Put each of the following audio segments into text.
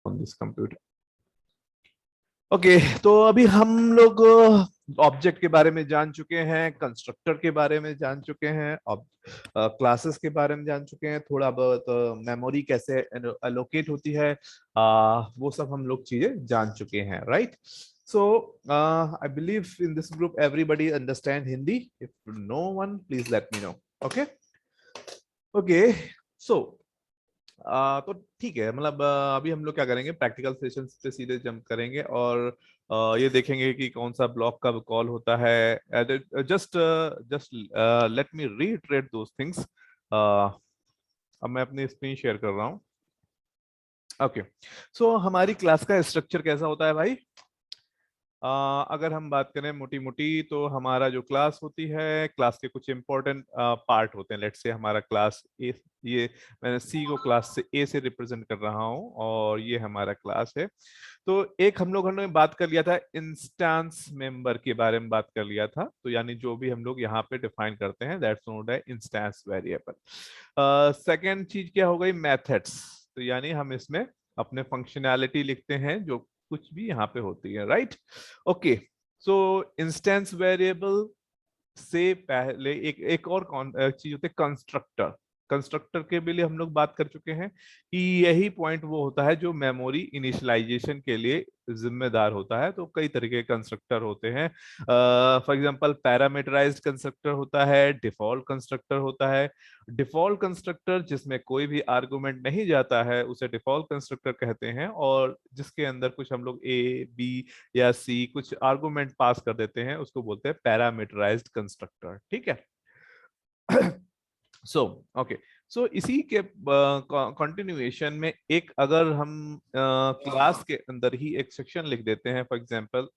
on this computer. Okay तो अभी हम लोग ऑब्जेक्ट के बारे में जान चुके हैं, कंस्ट्रक्टर के बारे में जान चुके हैं, क्लासेस के बारे में जान चुके हैं, थोड़ा बहुत मेमोरी कैसे एलोकेट होती है, वो सब हम लोग चीजें जान चुके हैं, right? So I believe in this group everybody understand Hindi. If no one, please let me know. Okay. Okay. So तो ठीक है, मतलब अभी हम लोग क्या करेंगे, प्रैक्टिकल सेशन पे सीधे जंप करेंगे और ये देखेंगे कि कौन सा ब्लॉक का कॉल होता है. Just just let me reiterate those things. अब मैं अपनी स्क्रीन शेयर कर रहा हूँ. ओके सो हमारी क्लास का स्ट्रक्चर कैसा होता है भाई? अगर हम बात करें मोटी मोटी तो हमारा जो क्लास होती है, क्लास के कुछ इंपॉर्टेंट पार्ट होते हैं. लेट्स से हमारा क्लास ए, ये मैंने सी को क्लास से ए से रिप्रेजेंट कर रहा हूँ और ये हमारा क्लास है. तो एक हम लोगों ने बात कर लिया था इंस्टेंस मेंबर के बारे में, बात कर लिया था. तो यानी जो भी हम लोग यहाँ पे डिफाइन करते हैं that's known as instance variable. Second चीज क्या हो गई, मेथड्स. तो यानी हम इसमें अपने फंक्शनैलिटी लिखते हैं जो कुछ भी यहाँ पे होती है, right? Okay so instance variable से पहले एक और चीज होती है कंस्ट्रक्टर. कंस्ट्रक्टर के लिए हम लोग बात कर चुके हैं कि यही पॉइंट वो होता है जो मेमोरी इनिशियलाइजेशन के लिए जिम्मेदार होता है. तो कई तरह के कंस्ट्रक्टर होते हैं. फॉर एग्जांपल पैरामीटराइज्ड कंस्ट्रक्टर होता है, डिफॉल्ट कंस्ट्रक्टर होता है. डिफॉल्ट कंस्ट्रक्टर जिसमें कोई भी आर्गुमेंट नहीं जाता है उसे डिफॉल्ट कंस्ट्रक्टर कहते हैं, और जिसके अंदर कुछ हम लोग ए बी या सी कुछ आर्गुमेंट पास कर देते हैं उसको बोलते हैं पैरामीटराइज्ड कंस्ट्रक्टर. ठीक है. सो ओके सो इसी के कंटिन्यूएशन में एक अगर हम क्लास के अंदर ही एक सेक्शन लिख देते हैं, फॉर एग्जांपल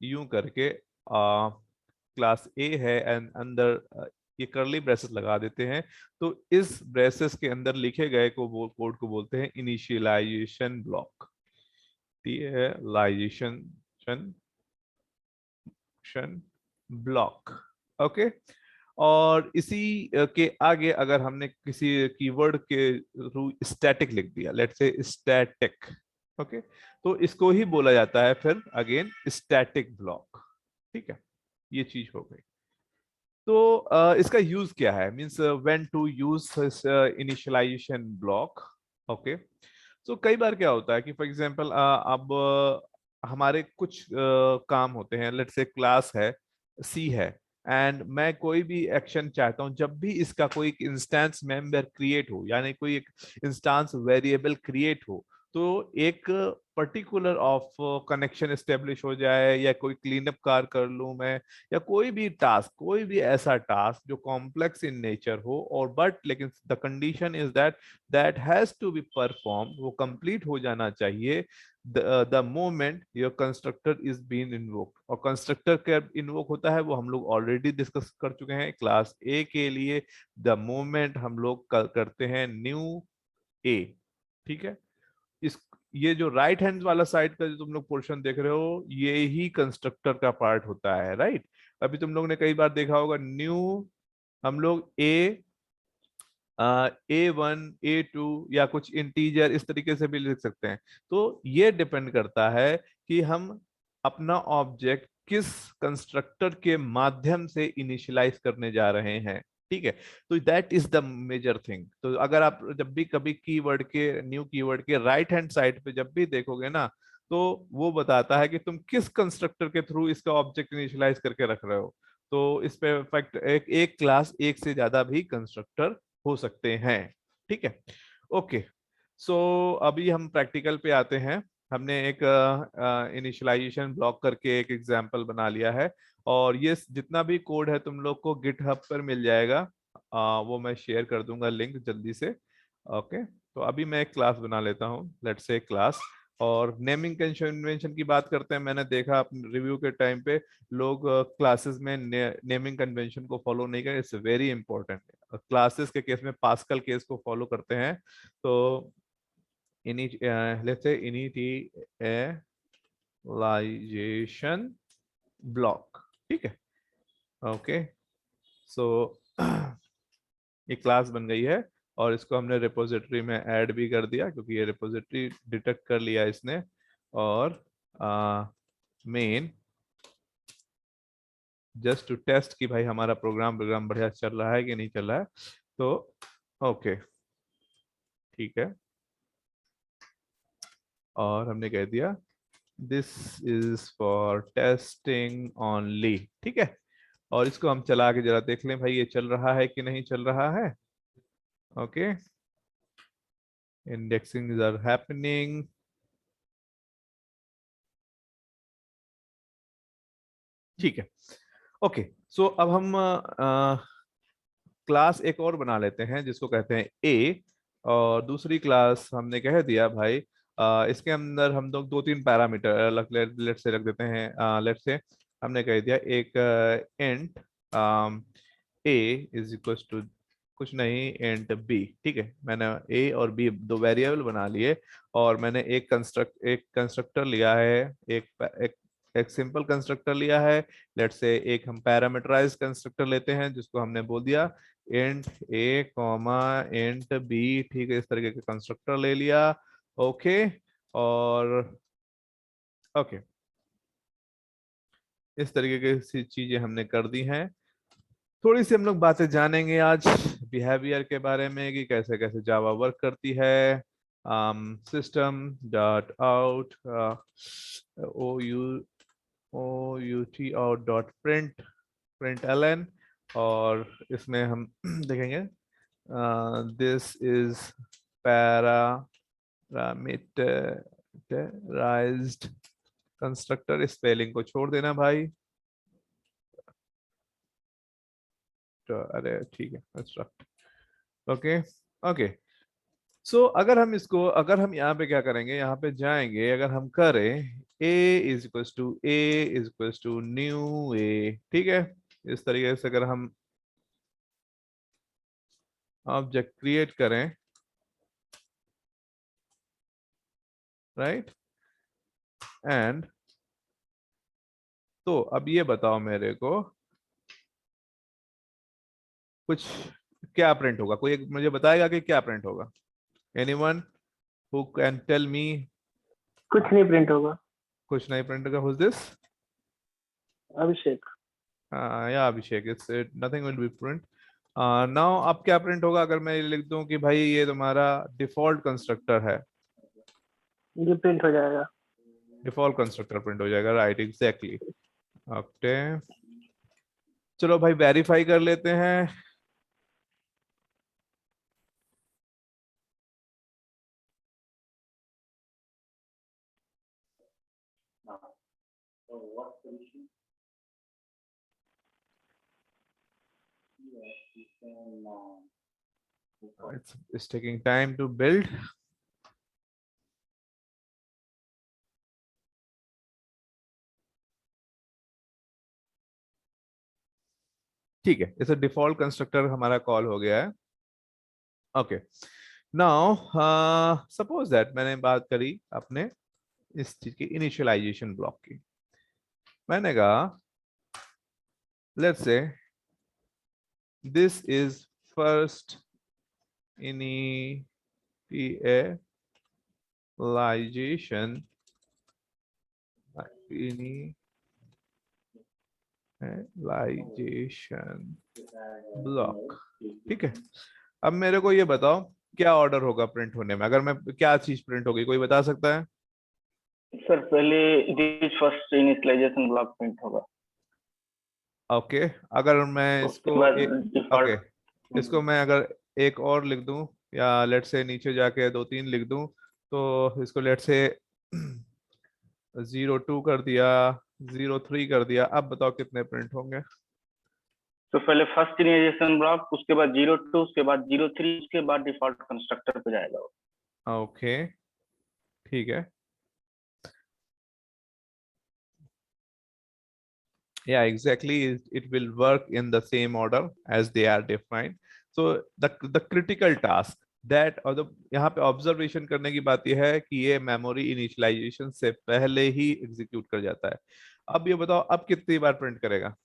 यूं करके क्लास ए है एंड अंदर ये करली ब्रेसेस लगा देते हैं. तो इस ब्रेसेस के अंदर लिखे गए कोड को बोलते हैं इनिशियलाइजेशन ब्लॉक. ब्लॉक. ओके और इसी के आगे अगर हमने किसी कीवर्ड के थ्रू स्टैटिक लिख दिया, लेट्स से स्टैटिक, ओके, तो इसको ही बोला जाता है फिर अगेन स्टैटिक ब्लॉक. ठीक है, ये चीज हो गई. तो इसका यूज क्या है, means when to use initialisation block. Okay तो कई बार क्या होता है कि फॉर एग्जांपल अब हमारे कुछ काम होते हैं. लेट्स से क्लास है, सी है, एंड मैं कोई भी एक्शन चाहता हूं. जब भी इसका कोई इंस्टेंस मेंबर क्रिएट हो, यानी कोई एक इंस्टेंस वेरिएबल क्रिएट हो, तो एक पर्टिकुलर ऑफ कनेक्शन एस्टेब्लिश हो जाए या कोई क्लीन अप कार कर लूं मैं, या कोई भी टास्क, कोई भी ऐसा टास्क जो कॉम्प्लेक्स इन नेचर हो, और बट लेकिन the condition is that that has to be perform, वो कंप्लीट हो जाना चाहिए the moment your constructor is being invoked. और कंस्ट्रक्टर का इन्वोक होता है वो हम लोग ऑलरेडी डिस्कस कर चुके हैं क्लास ए के लिए. द मोमेंट हम लोग करते हैं न्यू ए. ठीक है, इस ये जो राइट हैंड वाला साइड का जो तुम लोग पोर्शन देख रहे हो ये ही कंस्ट्रक्टर का पार्ट होता है, राइट? अभी तुम लोग ने कई बार देखा होगा न्यू हम लोग A1 A2 या कुछ इंटीजर इस तरीके से भी लिख सकते हैं. तो ये डिपेंड करता है कि हम अपना ऑब्जेक्ट किस कंस्ट्रक्टर के माध्यम से इनिशियलाइज करने जा रहे हैं. ठीक है, तो that is the major thing. तो अगर आप जब भी कभी कीवर्ड के, न्यू कीवर्ड के राइट हैंड साइड पे जब भी देखोगे ना, तो वो बताता है कि तुम किस कंस्ट्रक्टर के थ्रू इसका ऑब्जेक्ट इनिशियलाइज करके रख रहे हो. तो इस पे इफेक्ट एक क्लास एक से ज्यादा भी कंस्ट्रक्टर हो सकते हैं. ठीक है, ओके सो अभी हम प्रैक्टिकल पे आते हैं. हमने एक इनिशियलाइजेशन ब्लॉक करके एक एग्जांपल बना लिया है, और ये जितना भी कोड है तुम लोग को गिटहब पर मिल जाएगा. वो मैं शेयर कर दूंगा लिंक जल्दी से. ओके तो अभी मैं एक क्लास बना लेता हूँ, लेट्स से क्लास. और नेमिंग कन्वेंशन की बात करते हैं. मैंने देखा अपने रिव्यू के टाइम पे लोग क्लासेस में नेमिंग कन्वेंशन को फॉलो नहीं करें. It's very important. क्लासेस के केस में पास्कल केस को फॉलो करते हैं. तो लेट्स से इनिशियलाइजेशन ब्लॉक. ठीक है, ओके सो एक क्लास बन गई है और इसको हमने रिपोजिटरी में ऐड भी कर दिया क्योंकि ये रिपोजिटरी डिटेक्ट कर लिया इसने। और मेन जस्ट टू टेस्ट कि भाई हमारा प्रोग्राम बढ़िया चल रहा है कि नहीं चल रहा है। तो ओके ठीक है, और हमने कह दिया this is for testing only. ठीक है, और इसको हम चला के जरा देख लें भाई ये चल रहा है कि नहीं चल रहा है। Okay, indexing are happening. ठीक है, ओके। सो अब हम क्लास एक और बना लेते हैं जिसको कहते हैं ए, और दूसरी क्लास हमने कह दिया भाई इसके अंदर हम लोग दो तीन पैरामीटर लेट से रख देते हैं। लेट से हमने कह दिया एक int a is equal to कुछ नहीं इंट बी। ठीक है, मैंने ए और बी दो वेरिएबल बना लिए, और मैंने एक कंस्ट्रक्टर लिया है, एक एक सिंपल कंस्ट्रक्टर लिया है। लेट से एक हम पैरामीटराइज कंस्ट्रक्टर लेते हैं जिसको हमने बोल दिया इंट ए कॉमा इंट बी। ठीक है, इस तरीके का कंस्ट्रक्टर ले लिया। ओके, और ओके इस तरीके की चीजें हमने कर दी हैं। थोड़ी सी हम लोग बातें जानेंगे आज बिहेवियर के बारे में कि कैसे कैसे जावा वर्क करती है। System dot out O U T और डॉट प्रिंट एलन, और इसमें हम देखेंगे this is parameterised constructor. Spelling को छोड़ देना भाई, तो अरे ठीक है कंस्ट्रक्ट। ओके ओके, सो अगर हम यहाँ पे क्या करेंगे, यहाँ पे जाएंगे, अगर हम करें ए इज इक्वल टू न्यू ए। ठीक है, इस तरीके से अगर हम ऑब्जेक्ट क्रिएट करें, राइट, एंड तो अब ये बताओ मेरे को कुछ क्या प्रिंट होगा, कोई एक मुझे बताएगा कि क्या प्रिंट होगा? Anyone who can tell me? कुछ नहीं प्रिंट होगा। कुछ नहीं प्रिंट होगा। Who's this? Abhishek. Yeah Abhishek, it's nothing will be print now. अब क्या प्रिंट होगा अगर मैं ये लिख दूं कि भाई ये तुम्हारा डिफॉल्ट कंस्ट्रक्टर है? ये प्रिंट हो जाएगा। डिफॉल्ट कंस्ट्रक्टर प्रिंट हो जाएगा, राइट, एग्जैक्टली। ओके, चलो भाई वेरीफाई कर लेते हैं। It's taking time to build. ठीक है, इसे डिफॉल्ट कंस्ट्रक्टर हमारा कॉल हो गया है। ओके, नाउ सपोज दैट मैंने बात करी अपने इस चीज की इनिशियलाइजेशन ब्लॉक की। मैंने कहा let's say this is first initialisation block. ठीक है, अब मेरे को ये बताओ क्या ऑर्डर होगा प्रिंट होने में, अगर मैं क्या चीज प्रिंट होगी, कोई बता सकता है? सर पहले this first initialisation block print होगा। ओके, अगर मैं उसके इसको बाद ओके डिफॉल्ट। इसको मैं अगर एक और लिख दूं, या लेट से नीचे जाके दो तीन लिख दूं, तो इसको लेट से 02 कर दिया, 03 कर दिया, अब बताओ कितने प्रिंट होंगे? तो पहले फर्स्ट इनिशियलाइजेशन ब्लॉक, उसके बाद 02, उसके बाद 03, उसके बाद डिफॉल्ट कंस्ट्रक्टर पे जाएगा वो। ओके ठीक है, yeah exactly, it will work in the same order as they are defined. So the critical task that, और यहाँ पे ऑब्जर्वेशन करने की बात यह है कि ये मेमोरी इनिशियलाइजेशन से पहले ही एग्जीक्यूट कर जाता है। अब ये बताओ अब कितनी बार प्रिंट करेगा,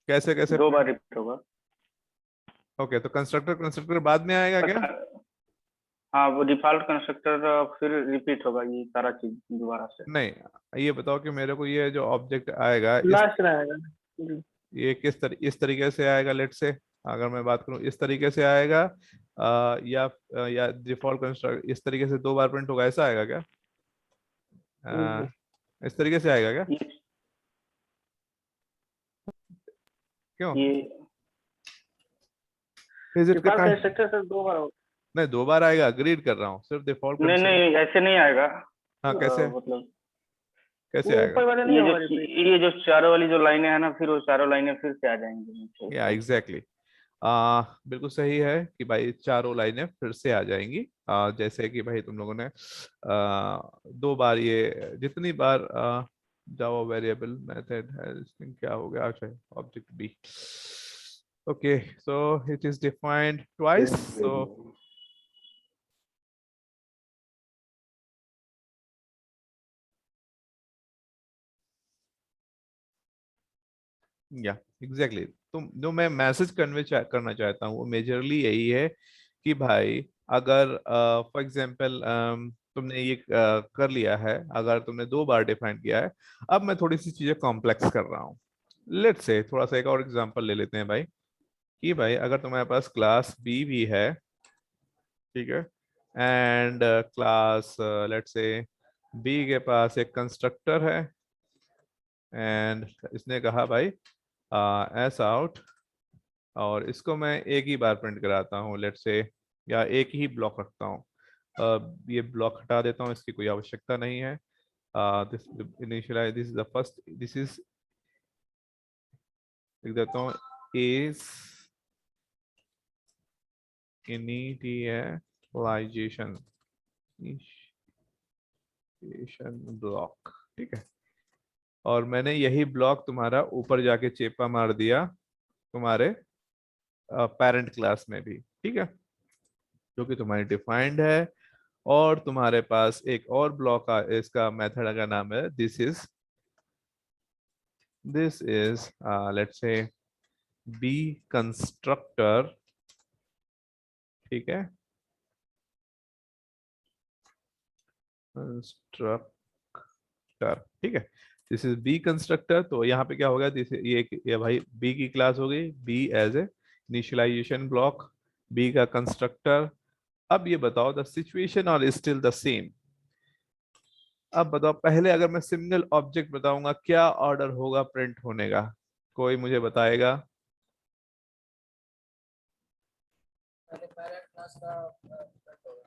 कैसे कैसे 2 बार प्रिंट? रिपीट होगा। ओके, तो कंस्ट्रक्टर कंस्ट्रक्टर बाद में आएगा क्या? हाँ, वो डिफॉल्ट कंस्ट्रक्टर फिर रिपीट होगा ये सारा चीज दोबारा से। नहीं, ये बताओ कि मेरे को ये जो ऑब्जेक्ट आएगा इस लास्ट में आएगा जी। ये इस तरीके से आएगा, लेट से अगर मैं बात करूं इस तरीके से आएगा, या डिफॉल्ट कंस्ट्रक्ट इस तरीके से 2 बार प्रिंट होगा, ऐसा आएगा क्या? जी। इस तरीके से आएगा क्या? ये क्यों? ये इज इट डिफॉल्ट का? कंस्ट्रक्टर सर 2 बार होगा। नहीं, 2 बार आएगा, अग्रीड कर रहा हूँ, सिर्फ डिफॉल्ट नहीं कंस्ट्रक्ट। नहीं, ऐसे नहीं आएगा। हाँ, कैसे मतलब कैसे वो आएगा? ऊपर वाला नहीं ये होगा जो रिपीट। ये जो चारों वाली जो लाइनें हैं ना, फिर वो चारों लाइनें फिर से आ जाएंगी नीचे या ऊपर। एग्जैक्टली, बिल्कुल सही है कि भाई चारों लाइनें फिर से आ जाएंगी। जैसे कि भाई तुम लोगों ने 2 बार ये जितनी बार जावा वेरिएबल मेथड है, क्या हो गया, अच्छा object B. Okay, so it is defined twice, so yeah exactly तुम जो मैं मैसेज कन्वे करना चाहता हूँ वो मेजरली यही है कि भाई अगर फॉर एग्जांपल तुमने ये कर लिया है, अगर तुमने 2 बार डिफाइन किया है, अब मैं थोड़ी सी चीजें कॉम्प्लेक्स कर रहा हूँ। लेट्स से थोड़ा सा एक और एग्जांपल ले लेते हैं भाई, कि भाई अगर तुम्हारे पास क्लास बी भी है, ठीक है, and class let's say B के पास एक कंस्ट्रक्टर है, एंड इसने कहा भाई एस आउट, और इसको मैं एक ही बार प्रिंट कराता हूँ लेट से, या एक ही ब्लॉक रखता हूँ। ये ब्लॉक हटा देता हूँ, इसकी कोई आवश्यकता नहीं है। This initialise, this is the first, this is लिख देता हूँ इज इनिशियलाइजेशन ब्लॉक, ठीक है। और मैंने यही ब्लॉक तुम्हारा ऊपर जाके चेपा मार दिया तुम्हारे पेरेंट क्लास में भी, ठीक है, जो कि तुम्हारी डिफाइंड है। और तुम्हारे पास एक और ब्लॉक इसका मेथड का नाम है this is let's say B constructor, ठीक है, कंस्ट्रक्टर, ठीक है, दिस इज बी कंस्ट्रक्टर। तो यहाँ पे क्या होगा, दिस ये भाई बी की क्लास हो गई, B has a initialisation block, B का कंस्ट्रक्टर। अब ये बताओ the situation are still the same. अब बताओ, पहले अगर मैं सिंगल ऑब्जेक्ट बताऊंगा क्या ऑर्डर होगा प्रिंट होने का, कोई मुझे बताएगा? पहले पेरेंट क्लास का print होगा।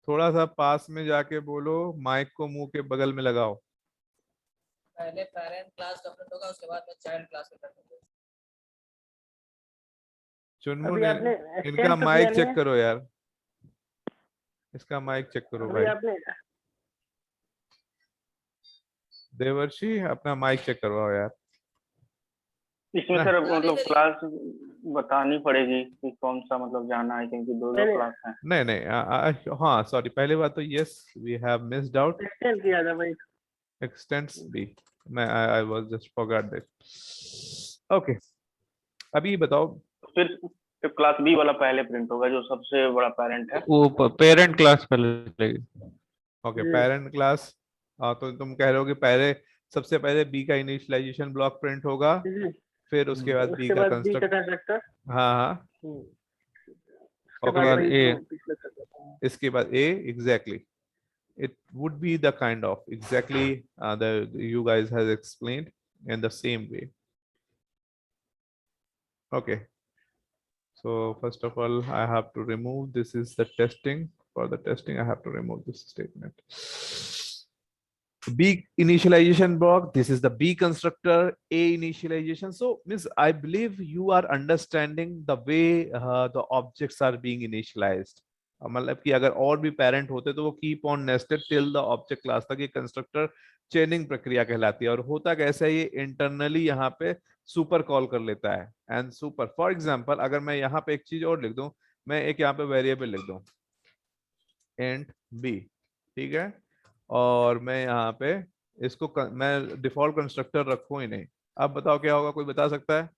थोड़ा सा पास में जाके बोलो, माइक को मुंह के बगल में लगाओ। पहले पेरेंट क्लास का print होगा, उसके बाद में चाइल्ड क्लास का print होगा। चुनमुन, अभी आपने इनका एक्सटेंड तो किया माइक नहीं चेक है। करो यार, इसका माइक चेक करो अभी भाई। आपने देवर्षि, अपना माइक चेक करवाओ यार। इसमें ना, सर अभी मतलब मेरी क्लास बतानी पड़ेगी कि कौन सा मतलब जाना है, क्योंकि दो दो मैंने क्लास है। नहीं नहीं, हाँ सॉरी, पहली बात तो yes we have missed out extend किया था भाई। एक्सटेंड्स बी, मैं I was just forgot that. Okay, अभी बताओ। फिर क्लास बी वाला पहले प्रिंट होगा, जो सबसे बड़ा पेरेंट है। वो पेरेंट क्लास पहले चलेगी। ओके, जी पेरेंट क्लास। तो तुम कह रहे हो कि पहले सबसे पहले बी का इनिशियलाइजेशन ब्लॉक प्रिंट होगा, जी। फिर उसके बाद बी उसके का बाद बी का कंस्ट्रक्ट। कंस्ट्रक्टर। हाँ हाँ, उसके ओके, बाद बाद वही ए। जो पिछले कर देता हूँ। इसके बाद ए, exactly it would be the kind of exactly the you guys has explained in the same way. Okay, so first of all I have to remove, this is the testing, for the testing I have to remove this statement. B initialization block, this is the B constructor, A initialization. So means I believe you are understanding the way the objects are being initialized. मतलब कि अगर और भी parent होते तो वो keep on nested till the object class तक, ये कंस्ट्रक्टर चेनिंग प्रक्रिया कहलाती है। और होता कैसा है, ये इंटरनली यहाँ पे सुपर कॉल कर लेता है। एंड सुपर, फॉर एग्जांपल अगर मैं यहाँ पे एक चीज और लिख दूं, मैं एक यहाँ पे वेरिएबल लिख दूं इंट बी, ठीक है, और मैं यहाँ पे इसको मैं डिफॉल्ट कंस्ट्रक्टर रखूं ही नहीं। अब बताओ क्या होगा, कोई बता सकता है?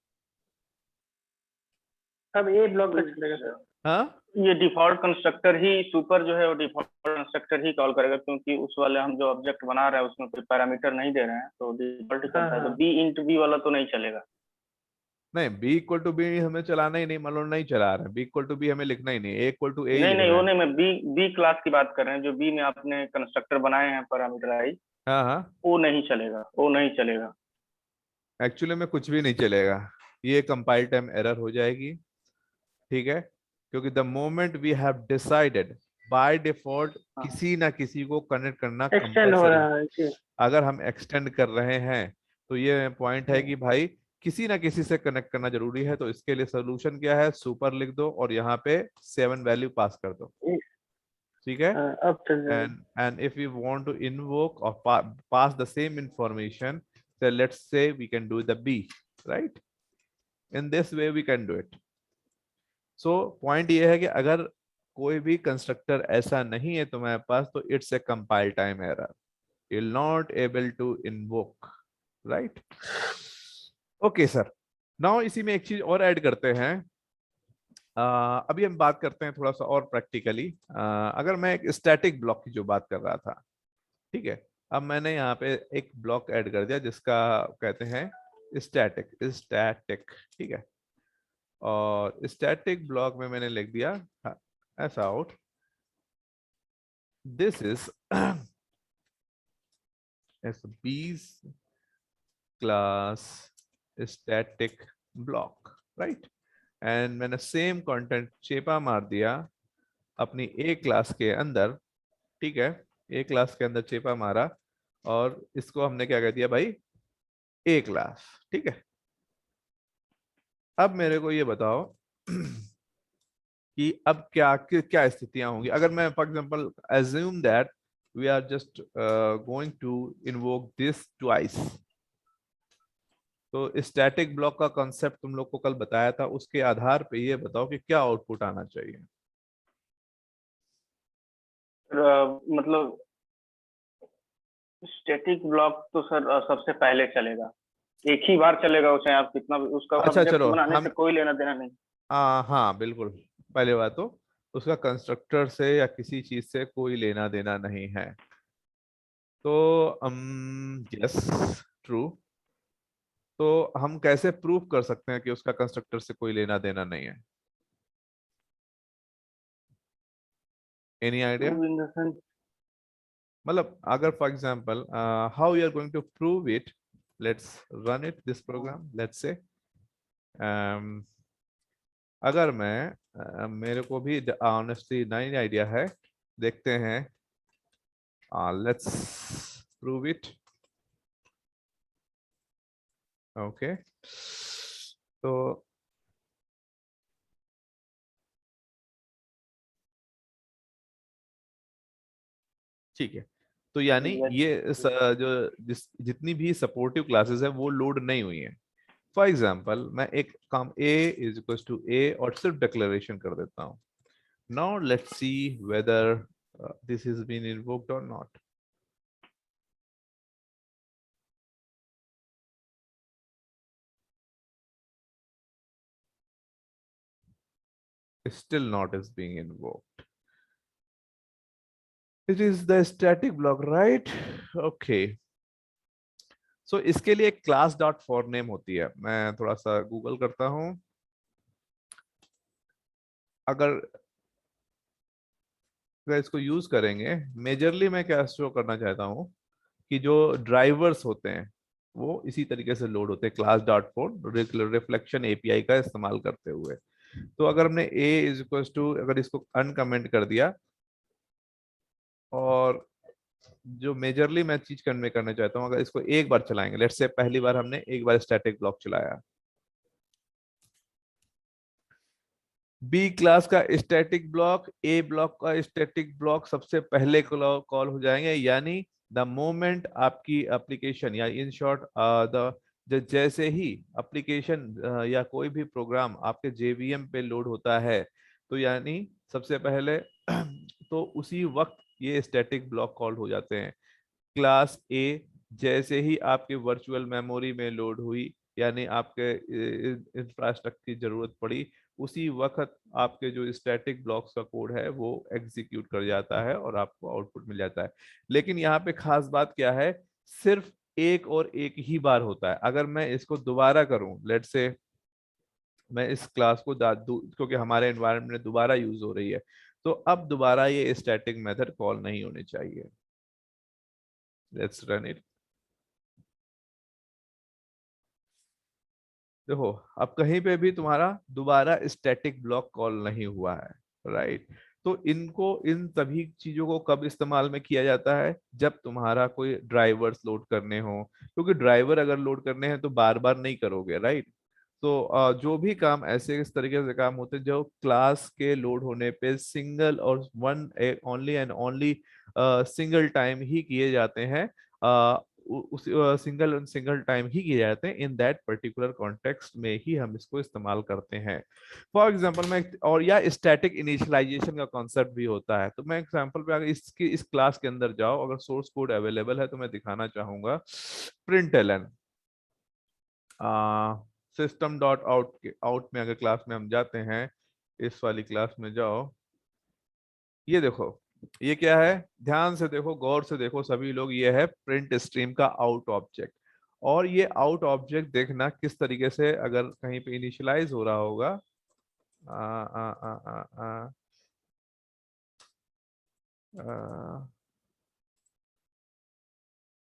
अब ए ब्लॉक का चलेगा सर। हाँ ये डिफॉल्ट कंस्ट्रक्टर ही सुपर जो है वो डिफॉल्ट कंस्ट्रक्टर ही कॉल करेगा, क्योंकि उस वाले हम जो ऑब्जेक्ट बना रहे हैं उसमें कोई पैरामीटर नहीं दे रहे हैं, तो डिफॉल्ट ही चलता है। तो हाँ। बी इंटू बी वाला तो नहीं चलेगा। नहीं, बी इक्वल टू बी हमें चलाना ही नहीं, मान लो नहीं चला रहे हैं, बी इक्वल टू बी हमें लिखना ही नहीं, ए इक्वल टू ए ही नहीं नहीं, लिखना वो है। नहीं, मैं बी क्लास की बात कर रहे हैं, जो बी में आपने कंस्ट्रक्टर बनाए हैं पैरामीटराइज, हाँ हाँ, वो नहीं चलेगा, वो नहीं चलेगा। एक्चुअली में कुछ भी नहीं चलेगा, ये कंपाइल टाइम एरर हो जाएगी, ठीक है, क्योंकि the moment we have decided by default हाँ। किसी ना किसी को कनेक्ट करना एक्सटेंड हो कंपलसरी। रहा है जी। अगर हम एक्सटेंड कर रहे हैं तो ये पॉइंट है कि भाई किसी ना किसी से कनेक्ट करना जरूरी है, तो इसके लिए सोल्यूशन क्या है, सुपर लिख दो और यहाँ पे 7 वैल्यू पास कर दो, ठीक है। हाँ, अब चल जाएगा। And if we want to invoke or pass the same information, so let's say we can do the B, right? In this way we can do it. So point ये है कि अगर कोई भी कंस्ट्रक्टर ऐसा नहीं है तुम्हारे पास, तो it's a compile time error, you'll not able to invoke, right? Okay sir, now इसी में एक चीज और ऐड करते हैं। अभी हम बात करते हैं थोड़ा सा और प्रैक्टिकली। अगर मैं एक स्टैटिक ब्लॉक की जो बात कर रहा था, ठीक है, अब मैंने यहाँ पे एक ब्लॉक ऐड कर दिया जिसका कहते हैं स्टैटिक, स्टैटिक, ठीक है, और स्टैटिक ब्लॉक में मैंने लिख दिया ऐसा आउट, दिस इज बीज class static block, right, and मैंने सेम कंटेंट चेपा मार दिया अपनी ए क्लास के अंदर, ठीक है, ए क्लास के अंदर चेपा मारा और इसको हमने क्या कह दिया भाई, ए क्लास, ठीक है। अब मेरे को ये बताओ कि अब क्या स्थितियां होंगी अगर मैं for example assume that we are just going to invoke this twice। तो स्टैटिक ब्लॉक का कॉन्सेप्ट तुम लोग को कल बताया था, उसके आधार पे ये बताओ कि क्या आउटपुट आना चाहिए। मतलब स्टैटिक ब्लॉक तो सर सबसे पहले चलेगा, एक ही बार चलेगा, उसे आप कितना भी उसका अच्छा ऑब्जेक्ट चलो बनाने हम से कोई लेना देना नहीं। हाँ बिल्कुल, पहले बात तो उसका कंस्ट्रक्टर से या किसी चीज से कोई लेना देना नहीं है, तो यस ट्रू। तो हम कैसे प्रूव कर सकते हैं कि उसका कंस्ट्रक्टर से कोई लेना देना नहीं है, any idea? In the sense, मतलब अगर for example how you are going to prove it, let's run it this program, let's say अगर मैं मेरे को भी ऑनेस्टली नहीं आइडिया है, देखते हैं, लेट्स प्रूव इट, ओके, तो ठीक है, तो यानी ये जितनी भी सपोर्टिव क्लासेस है वो लोड नहीं हुई है। फॉर एग्जाम्पल मैं एक काम a is equal to a और सिर्फ डिक्लेरेशन कर देता हूँ। Now let's see whether this is been invoked और not. Still not is being invoked. It is the static block, right? Okay. So इसके लिए एक class dot for name होती है, मैं थोड़ा सा गूगल करता हूँ। अगर इसको यूज करेंगे, मेजरली मैं क्या शो करना चाहता हूँ कि जो ड्राइवर्स होते हैं वो इसी तरीके से लोड होते हैं, class dot four reflection API का इस्तेमाल करते हुए। तो अगर हमने a इज इक्वल टू, अगर इसको अनकमेंट कर दिया, और जो मेजरली मैं चीज कन्वे करना चाहता हूँ, अगर इसको एक बार चलाएंगे, लेट्स से पहली बार हमने एक बार स्टैटिक ब्लॉक चलाया, बी क्लास का स्टैटिक ब्लॉक, ए ब्लॉक का स्टैटिक ब्लॉक सबसे पहले कॉल हो जाएंगे, यानी द मोमेंट आपकी एप्लीकेशन या इन शॉर्ट जैसे ही एप्लीकेशन या कोई भी प्रोग्राम आपके जेवीएम पे लोड होता है, तो यानी सबसे पहले तो उसी वक्त ये स्टैटिक ब्लॉक कॉल हो जाते हैं। क्लास ए जैसे ही आपके वर्चुअल मेमोरी में लोड हुई, यानी आपके इंफ्रास्ट्रक्चर की जरूरत पड़ी, उसी वक्त आपके जो स्टैटिक ब्लॉक्स का कोड है वो एग्जीक्यूट कर जाता है और आपको आउटपुट मिल जाता है। लेकिन यहाँ पे खास बात क्या है, सिर्फ एक और एक ही बार होता है। अगर मैं इसको दोबारा करूं, लेट्स से मैं इस क्लास को क्योंकि हमारे एनवायरनमेंट में दोबारा यूज हो रही है, तो अब दोबारा ये स्टैटिक मेथड कॉल नहीं होने चाहिए। Let's run it. देखो अब कहीं पे भी तुम्हारा दोबारा स्टैटिक ब्लॉक कॉल नहीं हुआ है, राइट। तो इनको, इन सभी चीजों को कब इस्तेमाल में किया जाता है, जब तुम्हारा कोई ड्राइवर्स लोड करने हो, क्योंकि ड्राइवर अगर लोड करने हैं तो बार बार नहीं करोगे, राइट। तो जो भी काम ऐसे इस तरीके से काम होते हैं जो क्लास के लोड होने पे सिंगल और one only and only single time ही किए जाते हैं, उस सिंगल सिंगल टाइम ही किए जाते हैं, इन दैट पर्टिकुलर कॉन्टेक्स्ट में ही हम इसको इस्तेमाल करते हैं। फॉर एग्जांपल मैं, और या स्टैटिक इनिशियलाइजेशन का कॉन्सेप्ट भी होता है। तो मैं एग्जांपल पे अगर इसकी इस क्लास के अंदर जाओ, अगर सोर्स कोड अवेलेबल है तो मैं दिखाना चाहूंगा println सिस्टम डॉट आउट के आउट में, अगर क्लास में हम जाते हैं, इस वाली क्लास में जाओ, ये देखो ये क्या है, ध्यान से देखो, गौर से देखो सभी लोग, ये है प्रिंट स्ट्रीम का आउट ऑब्जेक्ट। और ये आउट ऑब्जेक्ट देखना किस तरीके से अगर कहीं पे इनिशियलाइज हो रहा होगा,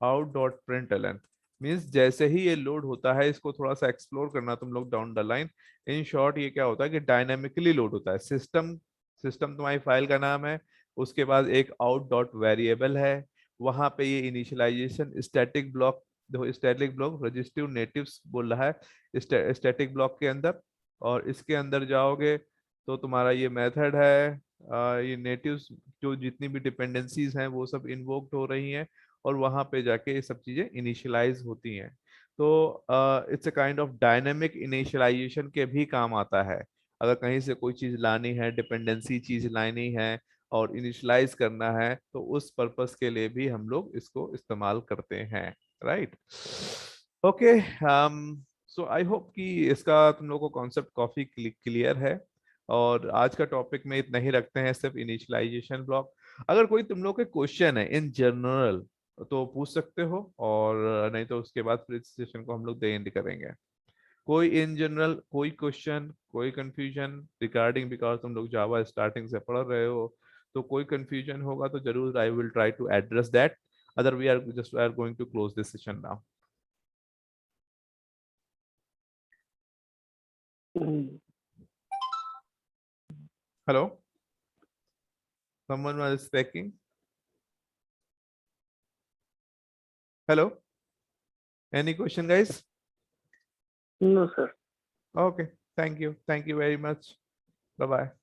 आउट डॉट प्रिंटलन मीन्स जैसे ही ये लोड होता है, इसको थोड़ा सा एक्सप्लोर करना तुम लोग down the line. In short ये क्या होता है कि डायनेमिकली लोड होता है। सिस्टम सिस्टम तुम्हारी फाइल का नाम है, उसके बाद एक आउट डॉट वेरिएबल है, वहां पे ये इनिशियलाइजेशन स्टैटिक ब्लॉक, देखो स्टैटिक ब्लॉक रजिस्टिव नेटिव्स बोल रहा है स्टैटिक ब्लॉक के अंदर। और इसके अंदर जाओगे तो तुम्हारा ये मेथड है, ये नेटिव्स जो जितनी भी डिपेंडेंसीज हैं वो सब इन्वोक्ड हो रही हैं, और वहां पे जाके ये सब चीजें इनिशियलाइज होती हैं। तो it's a kind of dynamic initialisation के भी काम आता है। अगर कहीं से कोई चीज लानी है, डिपेंडेंसी चीज लानी है और इनिशियलाइज करना है, तो उस पर्पस के लिए भी हम लोग इसको इस्तेमाल करते हैं, right. Okay, so I hope कि इसका तुम लोग को कॉन्सेप्ट काफी क्लियर है। और आज का टॉपिक में इतना ही रखते हैं, सिर्फ इनिशियलाइजेशन ब्लॉक। अगर कोई तुम लोग के क्वेश्चन है इन जनरल तो पूछ सकते हो, और नहीं तो उसके बाद फिर इस सेशन को हम लोग एंड करेंगे। कोई इन जनरल कोई क्वेश्चन, कोई कंफ्यूजन रिगार्डिंग, बिकॉज तुम लोग जावा स्टार्टिंग से पढ़ रहे हो, तो कोई कंफ्यूजन होगा तो जरूर I will try to address that. Other we are going to close this session now. Hello, someone was speaking. Hello, any question guys? No, sir. Okay, thank you very much. Bye bye.